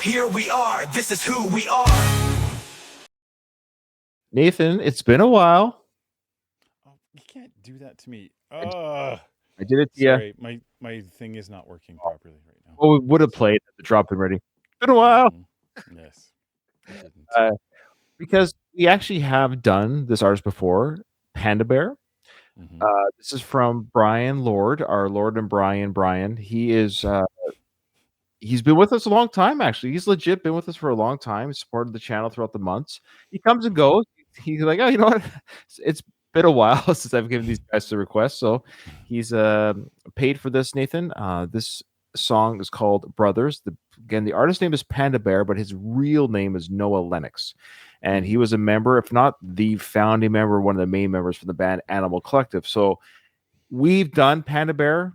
here we are, this is who we are. Nathan, it's been a while. Oh, you can't do that to me. I did it to you. Sorry, my thing is not working properly right now. Well, we would have played the drop in ready. It's been a while. Yes. I didn't. Because we actually have done this artist before, Panda Bear. This is from Brian Lord, our Lord and Brian. He is he's been with us a long time, actually. He's legit been with us for a long time. He's supported the channel throughout the months. He comes and goes. He's like, oh, you know what? It's been a while since I've given these guys the request. So he's paid for this, Nathan. This song is called Brothers. Again, the artist name is Panda Bear, but his real name is Noah Lennox. And he was a member, if not the founding member, one of the main members for the band Animal Collective. So we've done Panda Bear,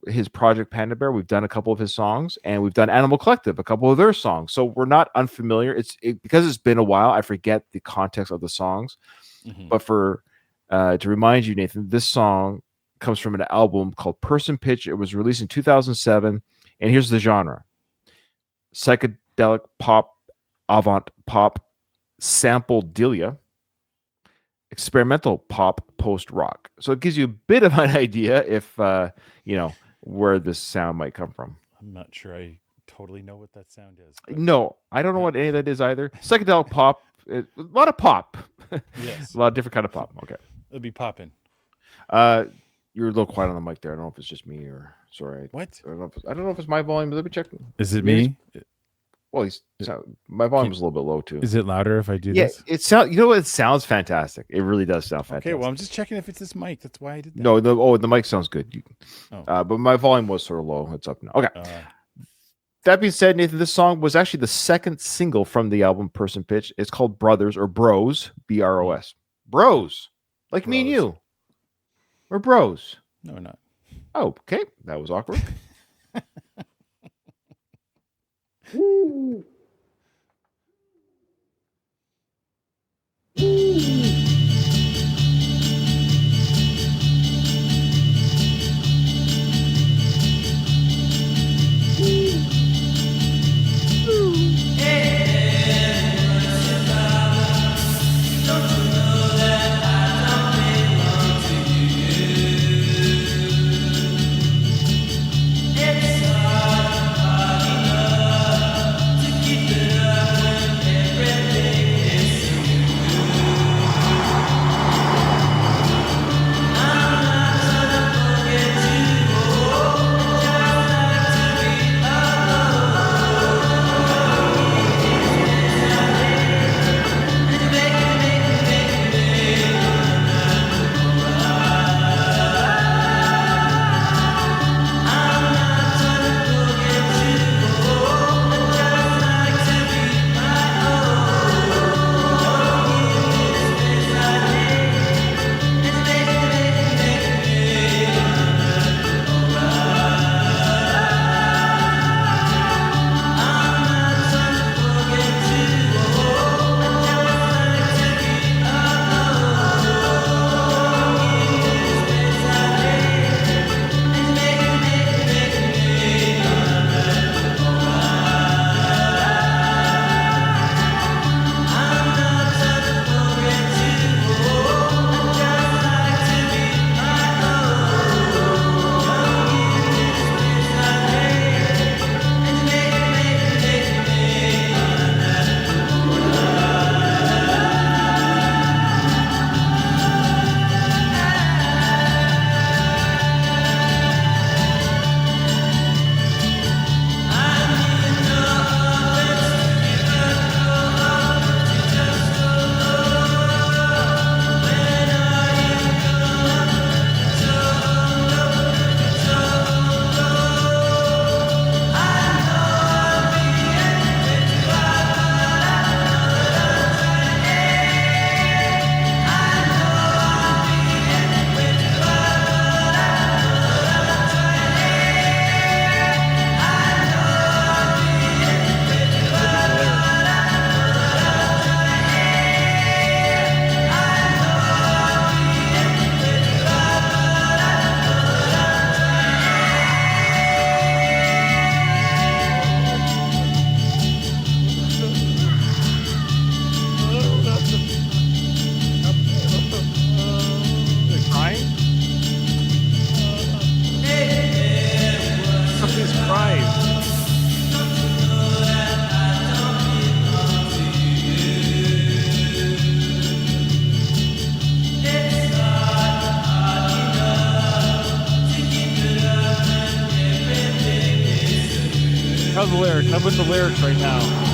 his project Panda Bear. We've done a couple of his songs, and we've done Animal Collective, a couple of their songs. So we're not unfamiliar. Because it's been a while, I forget the context of the songs. But for to remind you, Nathan, this song comes from an album called Person Pitch. It was released in 2007, and here's the genre: psychedelic pop, avant-pop, sample delia, experimental pop, post rock. So it gives you a bit of an idea if where this sound might come from. I'm not sure I totally know what that sound is. No, I don't know what any of that is either. Psychedelic pop, a lot of pop. Yes. A lot of different kind of pop. Okay. It'll be popping. You're a little quiet on the mic there. I don't know if it's just me or sorry. What? I don't know if it's my volume. Let me check. Is it me? Well, my volume is a little bit low too. Is it louder if I do this? It sounds. You know what? It sounds fantastic. It really does sound fantastic. Okay, well, I'm just checking if it's this mic. That's why I did that. No, the mic sounds good. But my volume was sort of low. It's up now. Okay. That being said, Nathan, this song was actually the second single from the album Person Pitch. It's called Brothers or Bros, BROS. Bros, like me and you. We're bros. No, we're not. Oh, okay. That was awkward. It's the lyrics. I'm with the lyrics right now.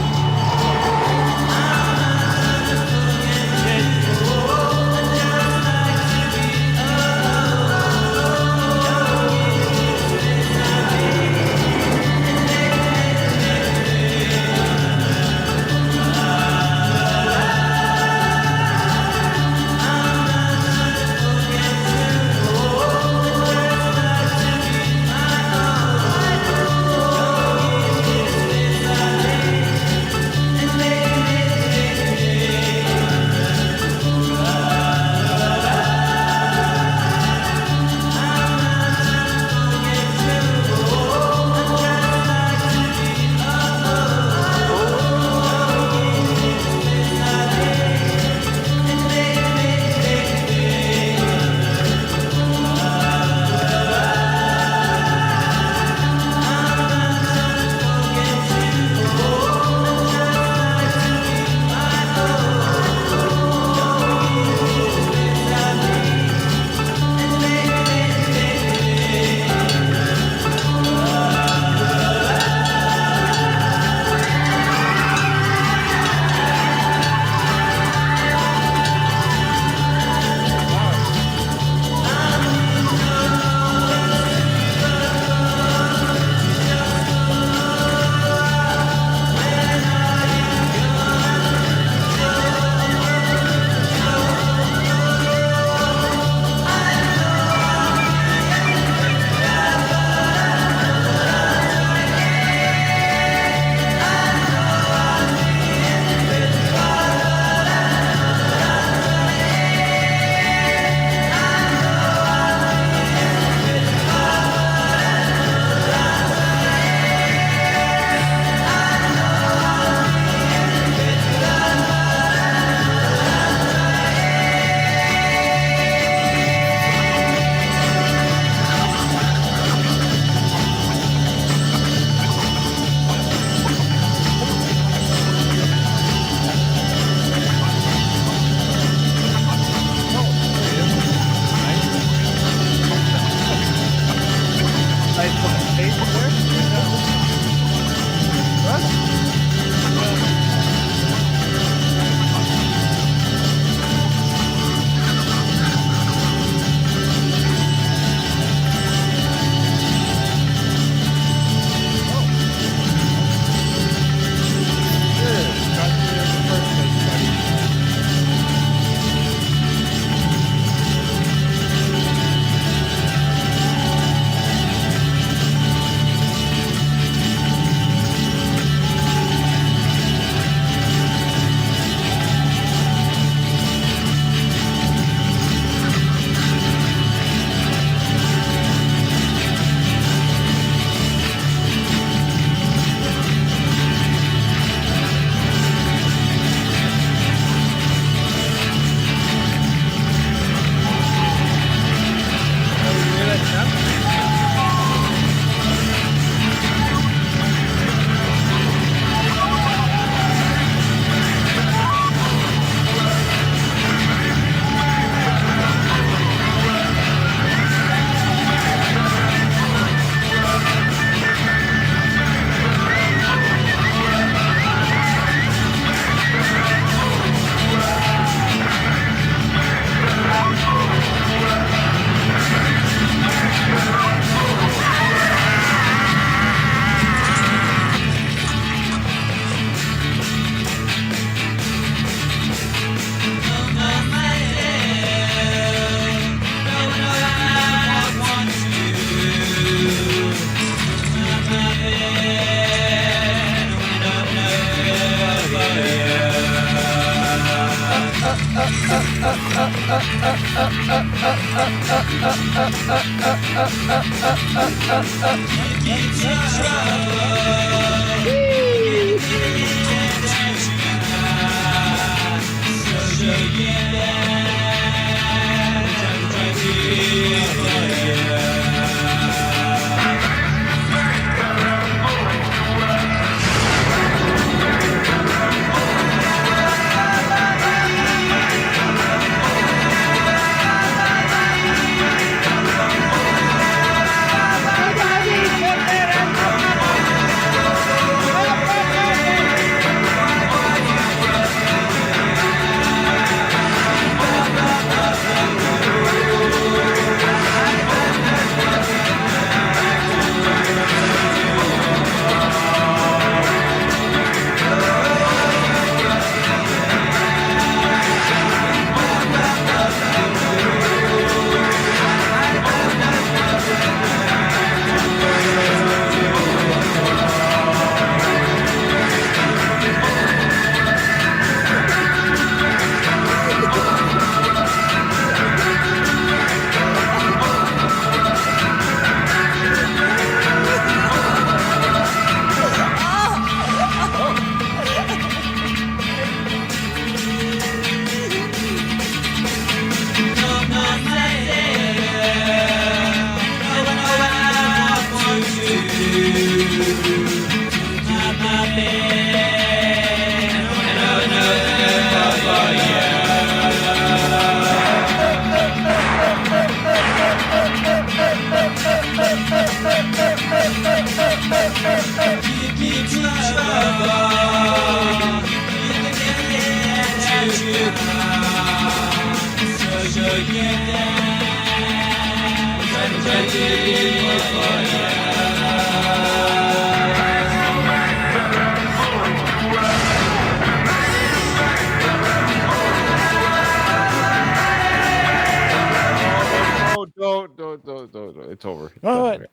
It's over. It's What? done.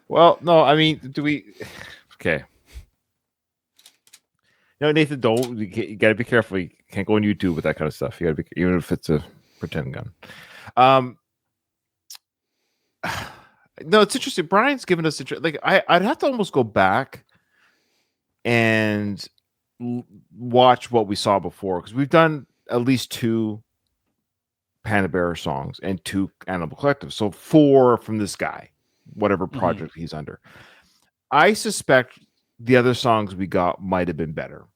Well, no, I mean, do we? Okay. No, Nathan, don't. You got to be careful. You can't go on YouTube with that kind of stuff. You got to be, even if it's a pretend gun. No, it's interesting. Brian's given us like I'd have to almost go back and watch what we saw before, because we've done at least 2 Panda Bear songs and 2 Animal Collective, so 4 from this guy, whatever project he's under. I suspect the other songs we got might have been better.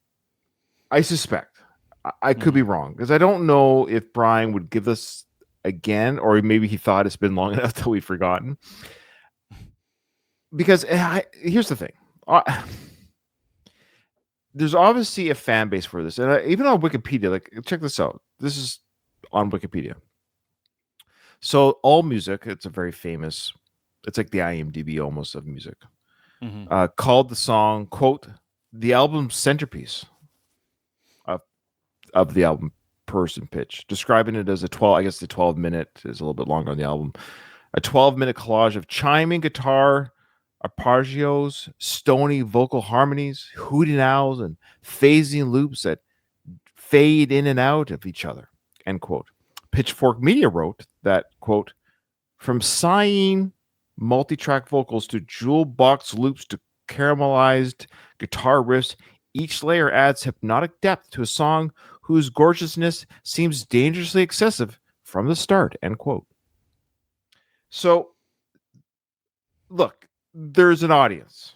I suspect. I could be wrong, because I don't know if Brian would give this again, or maybe he thought it's been long enough that we've forgotten. Because here's the thing. There's obviously a fan base for this. And even on Wikipedia, like, check this out. This is on Wikipedia. So AllMusic, it's a very famous, it's like the IMDb almost of music, called the song, quote, the album's centerpiece of the album person pitch, describing it as the 12-minute is a little bit longer on the album, a 12-minute collage of chiming guitar, arpeggios, stony vocal harmonies, hooting owls, and phasing loops that fade in and out of each other, end quote. Pitchfork Media wrote that, quote, from sighing multi-track vocals to jewel box loops to caramelized guitar riffs, each layer adds hypnotic depth to a song whose gorgeousness seems dangerously excessive from the start, end quote. So, look, there's an audience.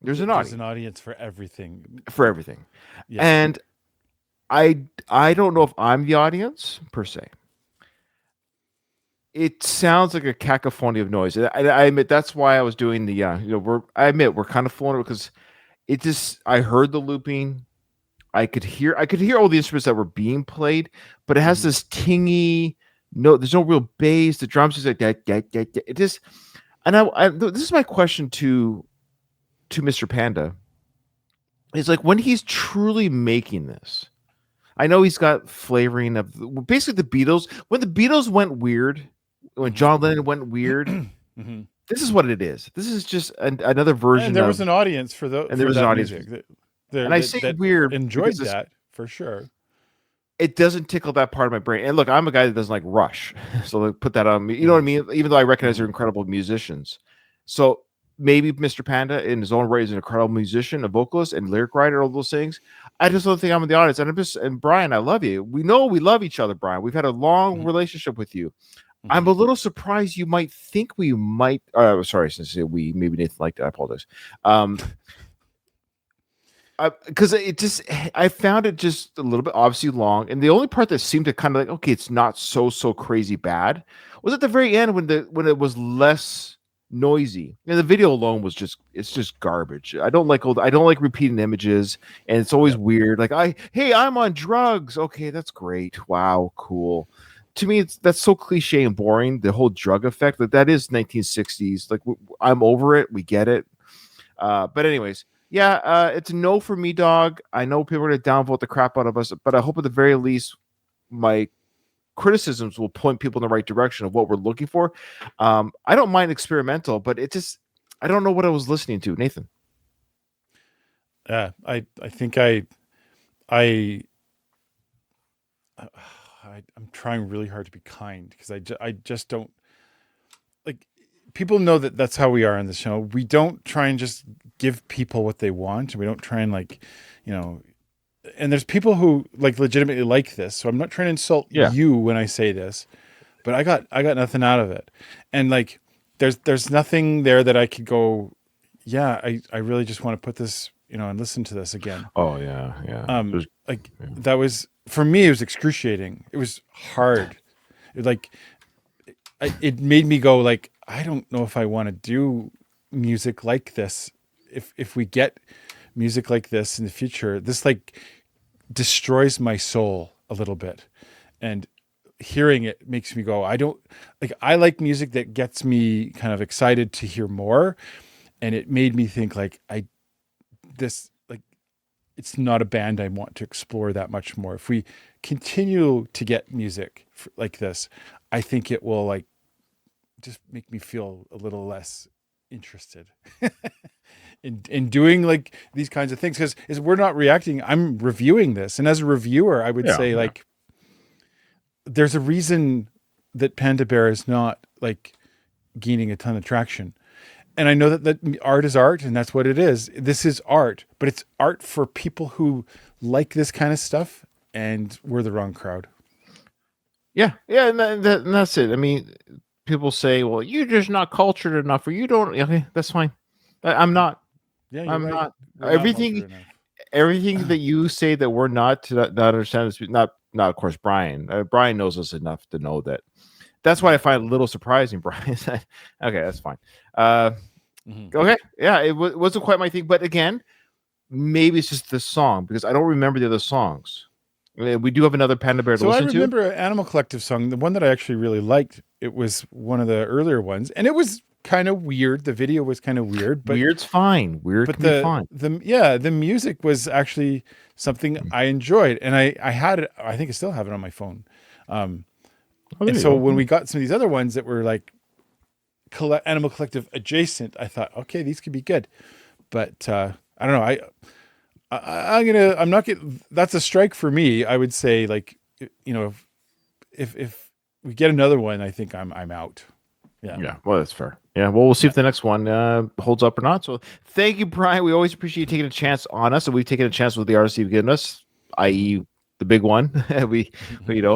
There's an audience for everything. For everything. Yeah. And I don't know if I'm the audience, per se. It sounds like a cacophony of noise. I admit that's why I was doing the, we're kind of fooling it, because it just, I heard the looping. I could hear all the instruments that were being played, but it has this tingy note. There's no real bass. The drums is like that. It just, and this is my question to Mr. Panda. It's like, when he's truly making this, I know he's got flavoring of basically the Beatles. When the Beatles went weird, when John Lennon went weird, this is what it is. This is just another version. And there was an audience for those. And there was an audience. Music And I say weird. Enjoyed that for sure. It doesn't tickle that part of my brain. And look, I'm a guy that doesn't like Rush, so like, put that on me. You know what I mean? Even though I recognize they're incredible musicians, so maybe Mr. Panda, in his own right, is an incredible musician, a vocalist, and lyric writer, all those things. I just don't think I'm in the audience. And Brian, I love you. We know we love each other, Brian. We've had a long relationship with you. I'm a little surprised you might think we might. Sorry, since we, maybe Nathan liked it. I apologize. Because I found it just a little bit obviously long, and the only part that seemed to kind of like, okay, it's not so crazy bad, was at the very end when it was less noisy. And the video alone was just garbage. I don't like repeating images, and it's always weird. Like, I'm on drugs. Okay, that's great. Wow, cool. To me, that's so cliche and boring. The whole drug effect, that is 1960s. Like, I'm over it. We get it. But anyways. Yeah, it's a no for me, dog. I know people are going to downvote the crap out of us, but I hope at the very least my criticisms will point people in the right direction of what we're looking for. I don't mind experimental, but I don't know what I was listening to, Nathan. I think I'm trying really hard to be kind, because I just don't, like, people know that that's how we are on the show. We don't try and just give people what they want. We don't try and, like, and there's people who, like, legitimately like this. So I'm not trying to insult you when I say this, but I got nothing out of it. And, like, there's nothing there that I could go, yeah, I really just want to put this, and listen to this again. Oh yeah. That was, for me, it was excruciating. It was hard. It made me go, like, I don't know if I want to do music like this. If we get music like this in the future, this, like, destroys my soul a little bit. And hearing it makes me go, I like music that gets me kind of excited to hear more. And it made me think, like, it's not a band I want to explore that much more. If we continue to get music like this, I think it will, like, just make me feel a little less interested in doing like these kinds of things, because we're not reacting. I'm reviewing this, and as a reviewer, I would say like there's a reason that Panda Bear is not like gaining a ton of traction. And I know that art is art, and that's what it is. This is art, but it's art for people who like this kind of stuff, and we're the wrong crowd. Yeah, and that's it. I mean, people say, "Well, you're just not cultured enough, or you don't." Okay, that's fine. I'm not. Yeah, I'm right. not. We're not cultured enough. Everything that you say that we're not to not understand is not of course Brian. Brian knows us enough to know that. That's why I find it a little surprising, Brian. Okay, that's fine. Okay, yeah, it wasn't quite my thing, but again, maybe it's just the song because I don't remember the other songs. We do have another Panda Bear to listen to. So I remember an Animal Collective song, the one that I actually really liked. It was one of the earlier ones, and it was kind of weird. The video was kind of weird, but weird's fine. Weird can be fine. The music was actually something I enjoyed, and I had it. I think I still have it on my phone. And so when we got some of these other ones that were like Animal Collective adjacent, I thought, okay, these could be good. But I don't know. I'm not getting. That's a strike for me. I would say, like, you know, if we get another one, I think I'm out. Yeah. Well, that's fair. Yeah. Well, we'll see if the next one holds up or not. So, thank you, Brian. We always appreciate you taking a chance on us, and we've taken a chance with the artists you've given us, i.e., the big one. we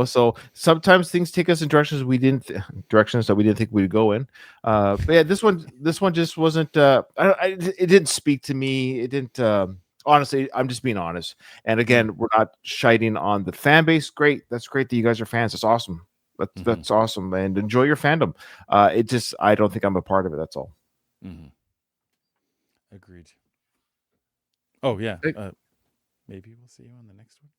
so sometimes things take us in directions that we didn't think we'd go in. But yeah, this one just wasn't. It didn't speak to me. It didn't. Honestly, I'm just being honest. And again, we're not shiting on the fan base. Great, that's great that you guys are fans. That's awesome. That's awesome, and enjoy your fandom. I don't think I'm a part of it. That's all. Agreed. Oh yeah. Maybe we'll see you on the next one.